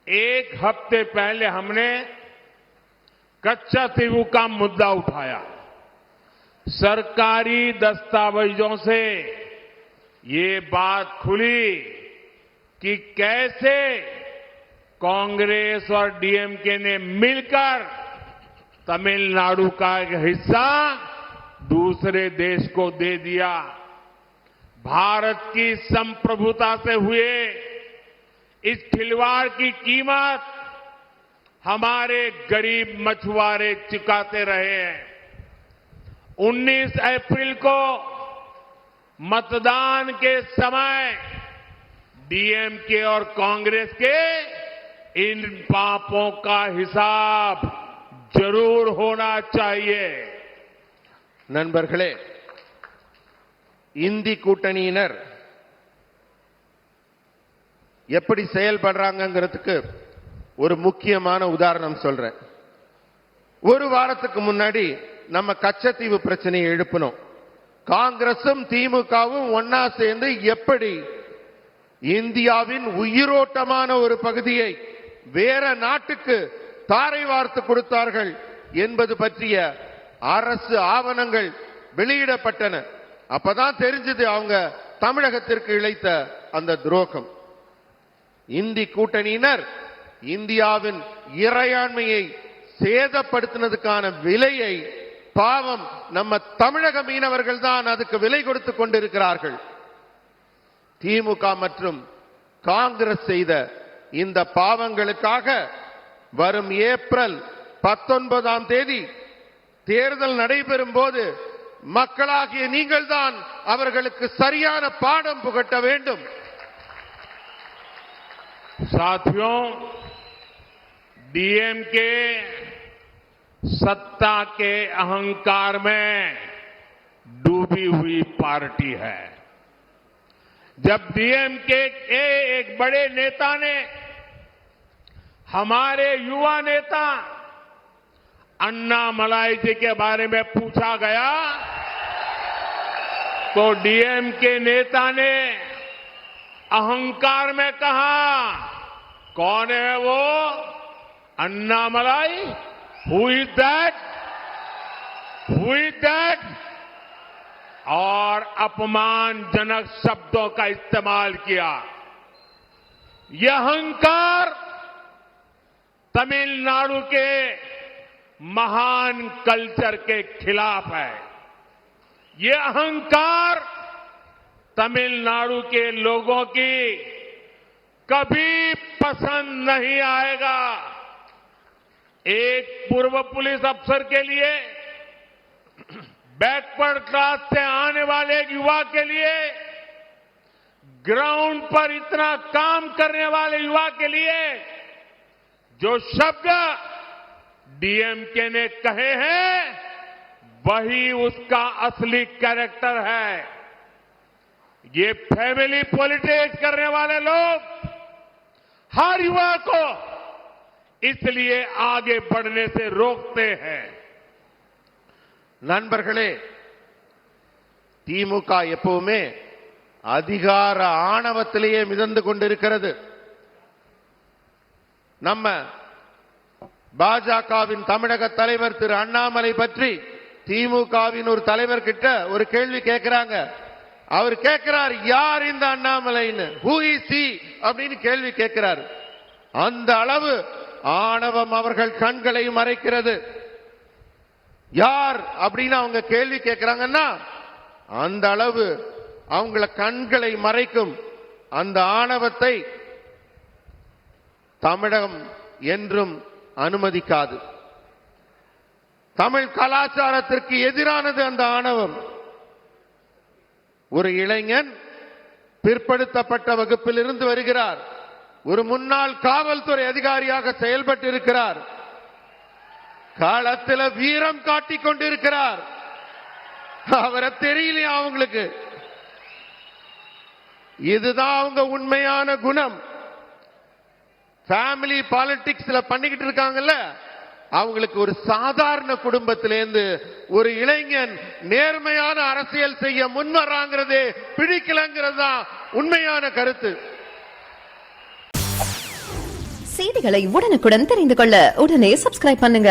एक हफ्ते पहले हमने कच्चा तीवू का मुद्दा उठाया। सरकारी दस्तावेजों से ये बात खुली कि कैसे कांग्रेस और डीएमके ने मिलकर तमिलनाडु का एक हिस्सा दूसरे देश को दे दिया। भारत की संप्रभुता से हुए इस खिलवाड़ की कीमत हमारे गरीब मछुआरे चुकाते रहे हैं। 19 अप्रैल को मतदान के समय डीएमके और कांग्रेस के इन पापों का हिसाब जरूर होना चाहिए। நண்பர்களே, இந்தி கூட்டணியினர் எப்படி செயல்படுறாங்கங்கிறதுக்கு ஒரு முக்கியமான உதாரணம் சொல்றேன். ஒரு வாரத்துக்கு முன்னாடி நம்ம கச்சத்தீவு பிரச்சனையை எழுப்பினோம். காங்கிரசும் திமுகவும் ஒன்னா சேர்ந்து எப்படி இந்தியாவின் உயிரோட்டமான ஒரு பகுதியை வேற நாட்டுக்கு தாரை வார்த்து கொடுத்தார்கள் என்பது பற்றிய அரசு ஆவணங்கள் வெளியிடப்பட்டன. அப்பதான் தெரிஞ்சது அவங்க தமிழகத்திற்கு இழைத்த அந்த துரோகம். இந்தி கூட்டணியினர் இந்தியாவின் இறையாண்மையை சேதப்படுத்தினதுக்கான விலையை பாவம் நம்ம தமிழக மீனவர்கள் தான் அதுக்கு விலை கொடுத்து கொண்டிருக்கிறார்கள். திமுக மற்றும் காங்கிரஸ் செய்த இந்த பாவங்களுக்காக வரும் ஏப்ரல் 19ஆம் தேதி தேர்தல் நடைபெறும் போது மக்களாகிய நீங்கள் தான் அவர்களுக்கு சரியான பாடம் புகட்ட வேண்டும். साथियों, डीएमके सत्ता के अहंकार में डूबी हुई पार्टी है। जब डीएमके के एक बड़े नेता ने हमारे युवा नेता अन्नामलाई जी के बारे में पूछा गया तो डीएमके नेता ने अहंकार में कहा, कौन है वो Annamalai? Who is that? Who is that? और अपमानजनक शब्दों का इस्तेमाल किया। यह अहंकार तमिलनाडु के महान कल्चर के खिलाफ है। यह अहंकार तमिलनाडु के लोगों की कभी पसंद नहीं आएगा। एक पूर्व पुलिस अफसर के लिए, बैकवर्ड क्लास से आने वाले एक युवा के लिए, ग्राउंड पर इतना काम करने वाले युवा के लिए जो शब्द डीएमके ने कहे हैं वही उसका असली कैरेक्टर है। ये फैमिली पॉलिटिक्स करने वाले लोग हर युवा को इसलिए आगे बढ़ने से रोकते हैं। நண்பர்களே, திமுக எப்பவுமே அதிகார ஆணவத்திலேயே மிதந்து கொண்டிருக்கிறது. நம்ம பாஜகவின் தமிழக தலைவர் திரு அண்ணாமலை பற்றி திமுகவின் ஒரு தலைவர் கிட்ட ஒரு கேள்வி கேட்கிறாங்க. அவர் கேட்கிறார், யார் இந்த அண்ணாமலைன்னு, ஹூ இஸ் ஹி அப்படின்னு கேள்வி கேட்கிறார். அந்த அளவு ஆணவம் அவர்கள் கண்களை மறைக்கிறது. யார் அப்படின்னு அவங்க கேள்வி கேட்கிறாங்கன்னா அந்த அளவு அவங்கள கண்களை மறைக்கும் அந்த ஆணவத்தை தமிழகம் என்றும் அனுமதிக்காது. தமிழ் கலாச்சாரத்திற்கு எதிரானது அந்த ஆணவம். ஒரு இளைஞன் பிற்படுத்தப்பட்ட வகுப்பில் இருந்து வருகிறார். ஒரு முன்னாள் காவல்துறை அதிகாரியாக செயல்பட்டு இருக்கிறார். காலத்தில் வீரம் காட்டிக் கொண்டிருக்கிறார். அவரை தெரியலையா அவங்களுக்கு? இதுதான் அவங்க உண்மையான குணம். ஃபேமிலி பாலிடிக்ஸ்ல பண்ணிக்கிட்டு இருக்காங்கல்ல, அவங்களுக்கு ஒரு சாதாரண குடும்பத்திலேருந்து ஒரு இளைஞன் நேர்மையான அரசியல் செய்ய முன்வராங்கிறது பிடிக்கலங்கிறது தான் உண்மையான கருத்து. செய்திகளை உடனுக்குடன் தெரிந்து கொள்ள உடனே சப்ஸ்கிரைப் பண்ணுங்க.